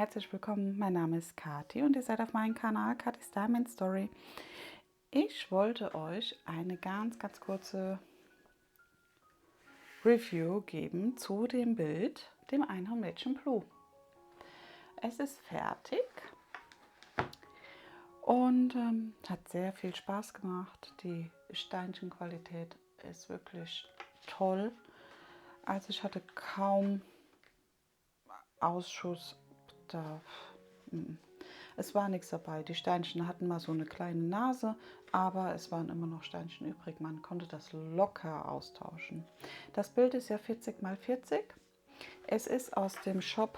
herzlich willkommen. Mein Name ist Kathi und ihr seid auf meinem Kanal Kathis Diamond Story. Ich wollte euch eine ganz kurze Review geben zu dem Bild, dem Einhornmädchen Blue. Es ist fertig und hat sehr viel Spaß gemacht. Die Steinchenqualität ist wirklich toll. Also ich hatte kaum Ausschuss. Es war nichts dabei. Die Steinchen hatten mal so eine kleine Nase, aber es waren immer noch Steinchen übrig. Man konnte das locker austauschen. Das Bild ist ja 40 x 40. Es ist aus dem Shop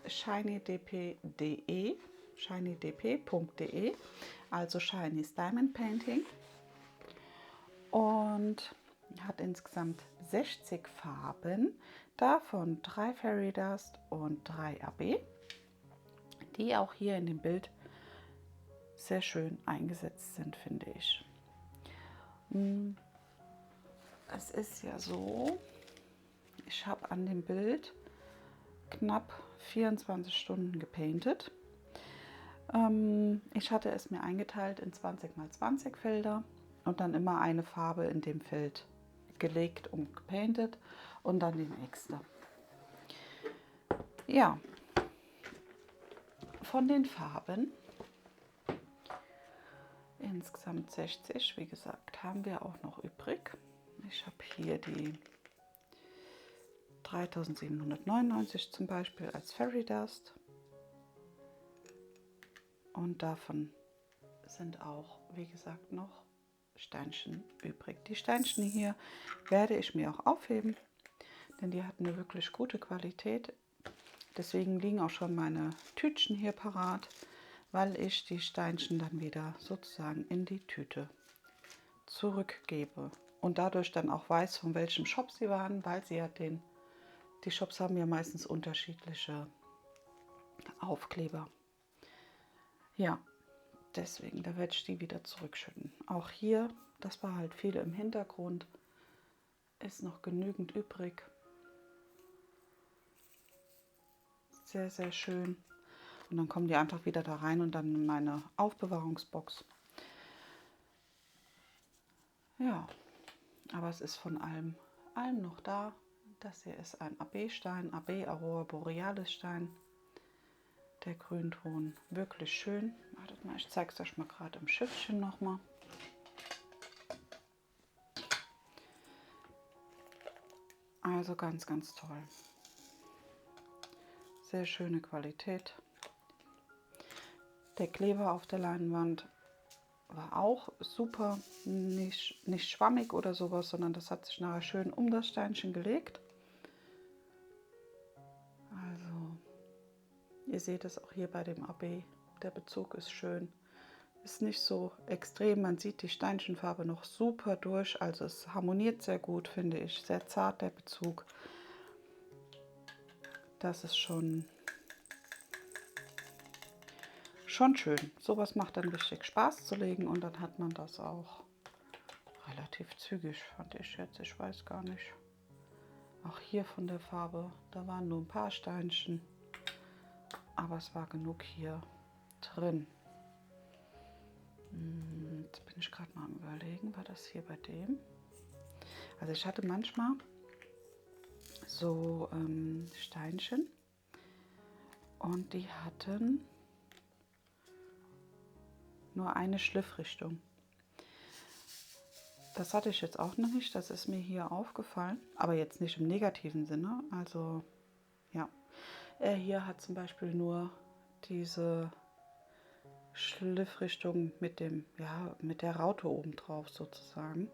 shinydp.de, shinydp.de, also Shiny's Diamond Painting, und hat insgesamt 60 Farben, davon 3 Fairy Dust und 3 AB, die auch hier in dem Bild sehr schön eingesetzt sind, finde ich. Es ist ja so, ich habe an dem Bild knapp 24 Stunden gepaintet. Ich hatte es mir eingeteilt in 20 x 20 Felder und dann immer eine Farbe in dem Feld gelegt und gepaintet und dann die nächste. Ja, von den Farben, insgesamt 60, wie gesagt, haben wir auch noch übrig. Ich habe hier die 3799 zum Beispiel als Fairy Dust. Und davon sind auch, wie gesagt, noch Steinchen übrig. Die Steinchen hier werde ich mir auch aufheben, denn die hatten eine wirklich gute Qualität. Deswegen liegen auch schon meine Tütchen hier parat, weil ich die Steinchen dann wieder sozusagen in die Tüte zurückgebe. Und dadurch dann auch weiß, von welchem Shop sie waren, weil sie ja die Shops haben ja meistens unterschiedliche Aufkleber. Ja, deswegen, da werde ich die wieder zurückschütten. Auch hier, das war halt viel im Hintergrund, ist noch genügend übrig. Sehr, sehr schön. Und dann kommen die einfach wieder da rein und dann in meine Aufbewahrungsbox. Ja, aber es ist von allem noch da. Das hier ist ein AB-Stein, AB Aurora Borealis Stein. Der Grünton, wirklich schön. Wartet mal, ich zeige es euch mal gerade im Schiffchen nochmal. Also ganz toll. Sehr schöne Qualität. Der Kleber auf der Leinwand war auch super, nicht schwammig oder sowas, sondern das hat sich nachher schön um das Steinchen gelegt. Also ihr seht es auch hier bei dem AB, der Bezug ist schön. Ist nicht so extrem, man sieht die Steinchenfarbe noch super durch, also es harmoniert sehr gut, finde ich. Sehr zart der Bezug. Das ist schon schön. Sowas macht dann richtig Spaß zu legen und dann hat man das auch relativ zügig, fand ich jetzt. Ich weiß gar nicht. Auch hier von der Farbe, da waren nur ein paar Steinchen, aber es war genug hier drin. Jetzt bin ich gerade mal am Überlegen, war das hier bei dem? Also ich hatte manchmal so Steinchen und die hatten nur eine Schliffrichtung. Das hatte ich jetzt auch noch nicht, das ist mir hier aufgefallen, aber jetzt nicht im negativen Sinne. Also ja, er hier hat zum Beispiel nur diese Schliffrichtung mit mit der Raute oben drauf sozusagen.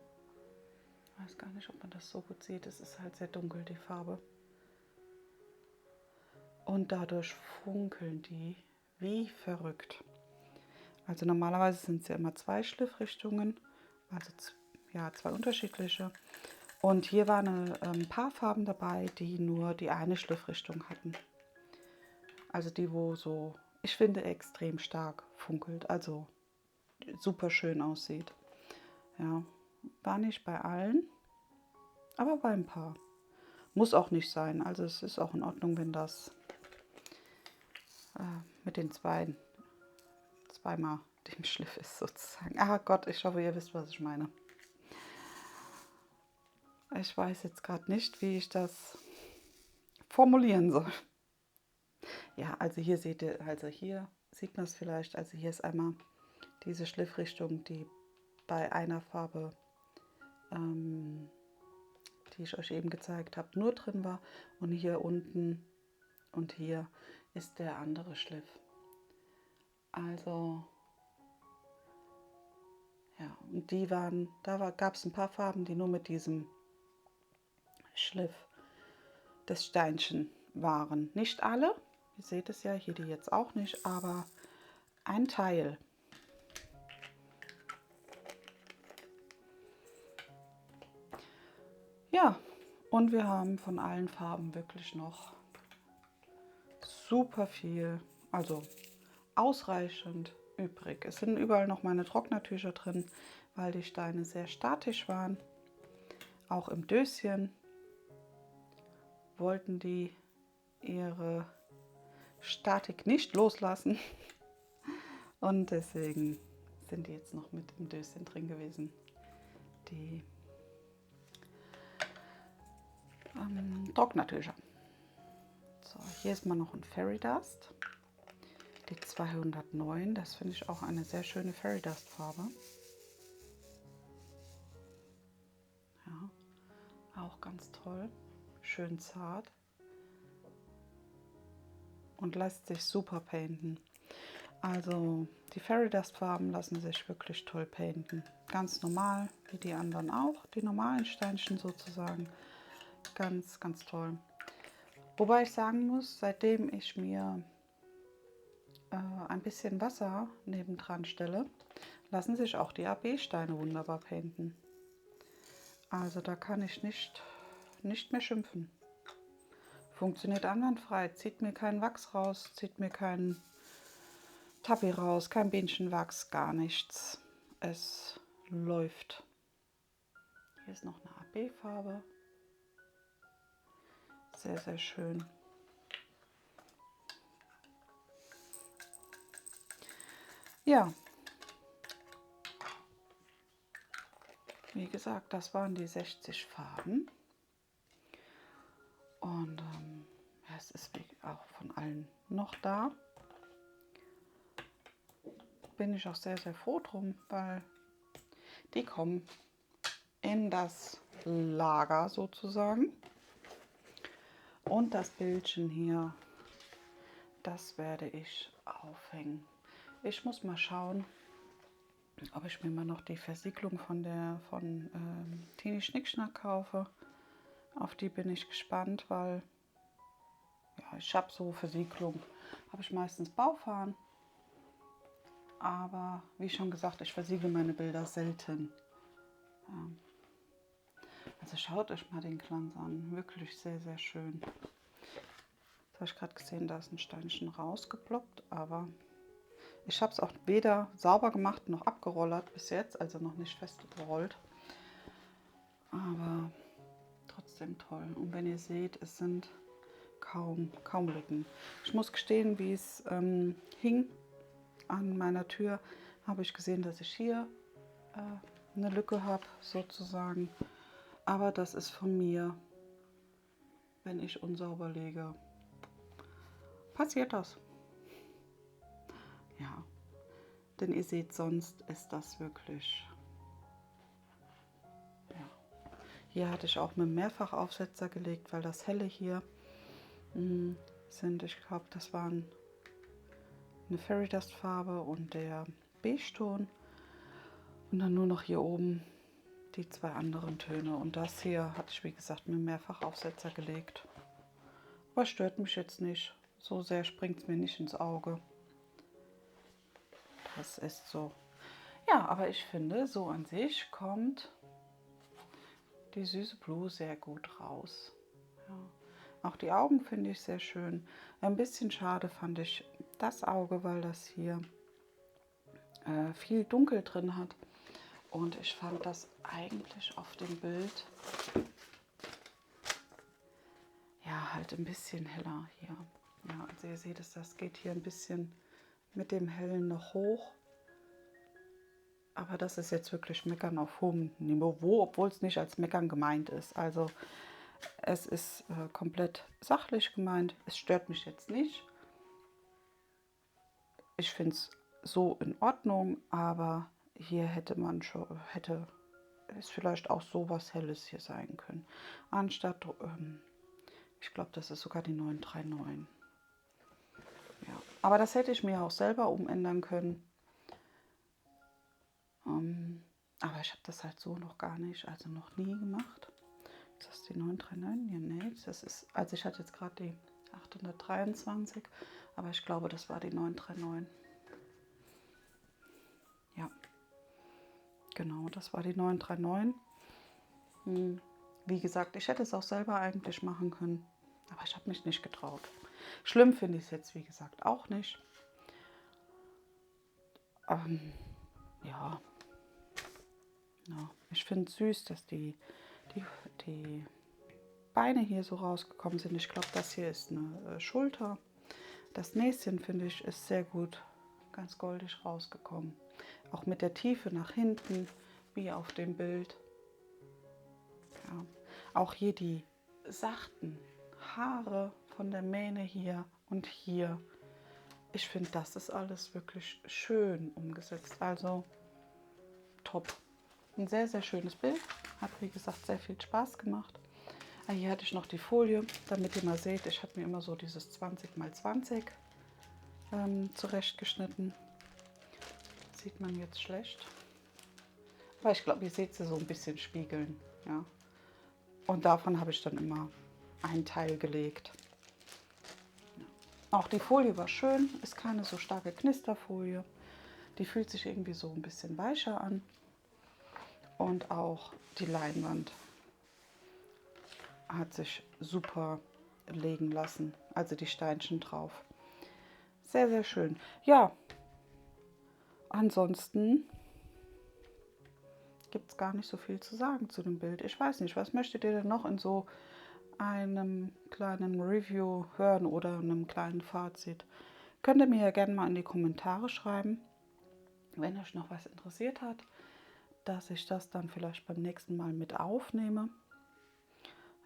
Ich weiß gar nicht, ob man das so gut sieht, es ist halt sehr dunkel, die Farbe. Und dadurch funkeln die wie verrückt. Also normalerweise sind es ja immer 2 Schliffrichtungen, also ja, 2 unterschiedliche. Und hier waren ein paar Farben dabei, die nur die eine Schliffrichtung hatten. Also die, wo so, ich finde, extrem stark funkelt, also super schön aussieht. Ja, war nicht bei allen, aber bei ein paar. Muss auch nicht sein, also es ist auch in Ordnung, wenn das mit den zweimal dem Schliff ist sozusagen. Ah Gott, ich hoffe, ihr wisst, was ich meine. Ich weiß jetzt gerade nicht, wie ich das formulieren soll. Ja, also hier seht ihr, also hier sieht man es vielleicht, also hier ist einmal diese Schliffrichtung, die bei einer Farbe, die ich euch eben gezeigt habe, nur drin war, und hier unten und hier ist der andere Schliff. Also ja, und die waren, gab es ein paar Farben, die nur mit diesem Schliff des Steinchen waren. Nicht alle, ihr seht es ja, hier die jetzt auch nicht, aber ein Teil. Ja, und wir haben von allen Farben wirklich noch super viel, also ausreichend übrig. Es sind überall noch meine Trocknertücher drin, weil die Steine sehr statisch waren. Auch im Döschen wollten die ihre Statik nicht loslassen. Und deswegen sind die jetzt noch mit im Döschen drin gewesen. Die Trocknertücher. So, hier ist mal noch ein Fairy Dust. Die 209, das finde ich auch eine sehr schöne Fairy Dust Farbe. Ja, auch ganz toll. Schön zart. Und lässt sich super painten. Also die Fairy Dust Farben lassen sich wirklich toll painten. Ganz normal, wie die anderen auch. Die normalen Steinchen sozusagen. Ganz, ganz toll. Wobei ich sagen muss, seitdem ich mir ein bisschen Wasser nebendran stelle, lassen sich auch die AB-Steine wunderbar painten. Also da kann ich nicht mehr schimpfen. Funktioniert einwandfrei, zieht mir keinen Wachs raus, zieht mir keinen Tappi raus, kein Bienenwachs, gar nichts. Es läuft. Hier ist noch eine AB-Farbe. Sehr, sehr schön. Ja, wie gesagt, das waren die 60 Farben. Und ja, es ist auch von allen noch da. Bin ich auch sehr, sehr froh drum, weil die kommen in das Lager sozusagen. Und das Bildchen hier, das werde ich aufhängen. Ich muss mal schauen, ob ich mir mal noch die Versiegelung von Tini Schnickschnack kaufe. Auf die bin ich gespannt, weil ja, ich habe so Versiegelung, habe ich meistens Baufarn. Aber wie schon gesagt, ich versiegle meine Bilder selten. Ja. Also schaut euch mal den Glanz an, wirklich sehr, sehr schön. Jetzt habe ich gerade gesehen, da ist ein Steinchen rausgeploppt, aber ich habe es auch weder sauber gemacht noch abgerollert bis jetzt, also noch nicht festgerollt. Aber trotzdem toll. Und wenn ihr seht, es sind kaum Lücken. Ich muss gestehen, wie es hing an meiner Tür, habe ich gesehen, dass ich hier eine Lücke habe sozusagen. Aber das ist von mir, wenn ich unsauber lege, passiert das. Ja, denn ihr seht, sonst ist das wirklich, ja. Hier hatte ich auch mit einem Mehrfachaufsetzer gelegt, weil das helle hier sind, ich glaube, das waren eine Fairy Dust Farbe und der Beige-Ton. Und dann nur noch hier oben die zwei anderen Töne. Und das hier hatte ich, wie gesagt, mit einem Mehrfachaufsetzer gelegt. Aber stört mich jetzt nicht. So sehr springt es mir nicht ins Auge. Das ist so. Ja, aber ich finde, so an sich kommt die süße Blue sehr gut raus. Ja. Auch die Augen finde ich sehr schön. Ein bisschen schade fand ich das Auge, weil das hier viel Dunkel drin hat. Und ich fand das eigentlich auf dem Bild ja halt ein bisschen heller hier. Ja, also ihr seht es, das geht hier ein bisschen mit dem Hellen noch hoch. Aber das ist jetzt wirklich Meckern auf hohem Niveau, obwohl es nicht als Meckern gemeint ist. Also es ist komplett sachlich gemeint. Es stört mich jetzt nicht. Ich finde es so in Ordnung, aber hier hätte es vielleicht auch so was Helles hier sein können. Anstatt, ich glaube, das ist sogar die 939. Ja. Aber das hätte ich mir auch selber umändern können. Aber ich habe das halt so noch gar nicht, also noch nie gemacht. Ist das die 939? Ja, nee, das ist, also ich hatte jetzt gerade die 823, aber ich glaube, das war die 939. Ja, genau, das war die 939. Wie gesagt, ich hätte es auch selber eigentlich machen können, aber ich habe mich nicht getraut. Schlimm finde ich es jetzt, wie gesagt, auch nicht. Ja. Ja, ich finde es süß, dass die Beine hier so rausgekommen sind. Ich glaube, das hier ist eine Schulter. Das Näschen, finde ich, ist sehr gut, ganz goldig rausgekommen. Auch mit der Tiefe nach hinten, wie auf dem Bild. Ja. Auch hier die sachten Haare von der Mähne hier und hier. Ich finde, das ist alles wirklich schön umgesetzt. Also top. Ein sehr, sehr schönes Bild. Hat, wie gesagt, sehr viel Spaß gemacht. Hier hatte ich noch die Folie, damit ihr mal seht, ich habe mir immer so dieses 20×20 zurechtgeschnitten. Sieht man jetzt schlecht. Aber ich glaube, ihr seht sie so ein bisschen spiegeln. Ja. Und davon habe ich dann immer einen Teil gelegt. Ja. Auch die Folie war schön, ist keine so starke Knisterfolie. Die fühlt sich irgendwie so ein bisschen weicher an. Und auch die Leinwand hat sich super legen lassen. Also die Steinchen drauf. Sehr, sehr schön. Ja, ansonsten gibt es gar nicht so viel zu sagen zu dem Bild. Ich weiß nicht, was möchtet ihr denn noch in so einem kleinen Review hören oder einem kleinen Fazit? Könnt ihr mir ja gerne mal in die Kommentare schreiben, wenn euch noch was interessiert hat, dass ich das dann vielleicht beim nächsten Mal mit aufnehme.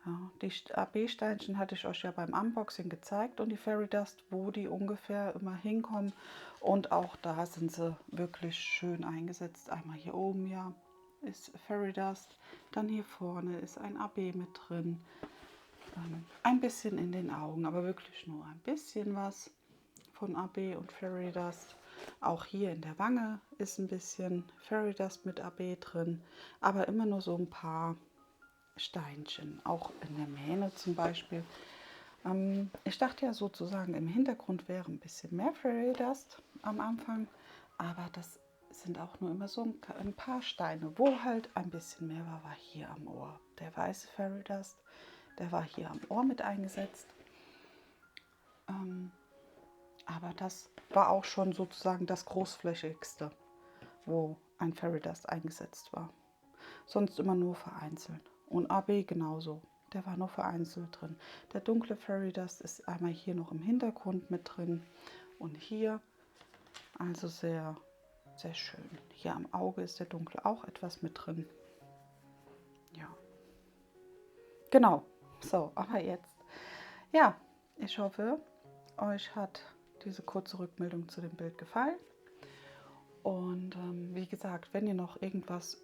Ja, die AB-Steinchen hatte ich euch ja beim Unboxing gezeigt und die Fairy Dust, wo die ungefähr immer hinkommen. Und auch da sind sie wirklich schön eingesetzt. Einmal hier oben ja ist Fairy Dust, dann hier vorne ist ein AB mit drin. Ein bisschen in den Augen, aber wirklich nur ein bisschen was von AB und Fairy Dust. Auch hier in der Wange ist ein bisschen Fairy Dust mit AB drin, aber immer nur so ein paar Steinchen, auch in der Mähne zum Beispiel. Ich dachte ja sozusagen, im Hintergrund wäre ein bisschen mehr Fairy Dust am Anfang, aber das sind auch nur immer so ein paar Steine. Wo halt ein bisschen mehr war, war hier am Ohr. Der weiße Fairy Dust, der war hier am Ohr mit eingesetzt. Aber das war auch schon sozusagen das großflächigste, wo ein Fairy Dust eingesetzt war. Sonst immer nur vereinzelt. Und AB genauso. Der war nur vereinzelt drin. Der dunkle Fairy Dust ist einmal hier noch im Hintergrund mit drin und hier. Also sehr, sehr schön. Hier am Auge ist der dunkle auch etwas mit drin. Ja. Genau. So, aber jetzt. Ja, ich hoffe, euch hat diese kurze Rückmeldung zu dem Bild gefallen. Und wie gesagt, wenn ihr noch irgendwas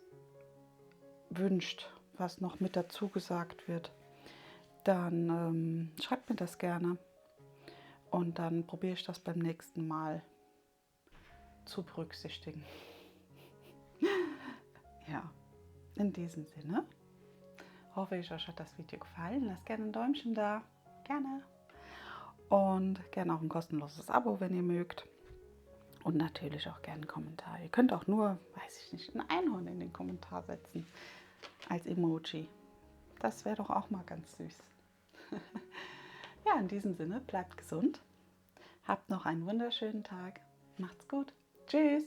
wünscht, was noch mit dazu gesagt wird, dann schreibt mir das gerne und dann probiere ich das beim nächsten Mal zu berücksichtigen. Ja, in diesem Sinne hoffe ich, euch hat das Video gefallen. Lasst gerne ein Däumchen da, gerne. Und gerne auch ein kostenloses Abo, wenn ihr mögt. Und natürlich auch gerne einen Kommentar. Ihr könnt auch nur, weiß ich nicht, ein Einhorn in den Kommentar setzen als Emoji. Das wäre doch auch mal ganz süß. Ja, in diesem Sinne, bleibt gesund. Habt noch einen wunderschönen Tag. Macht's gut. Tschüss.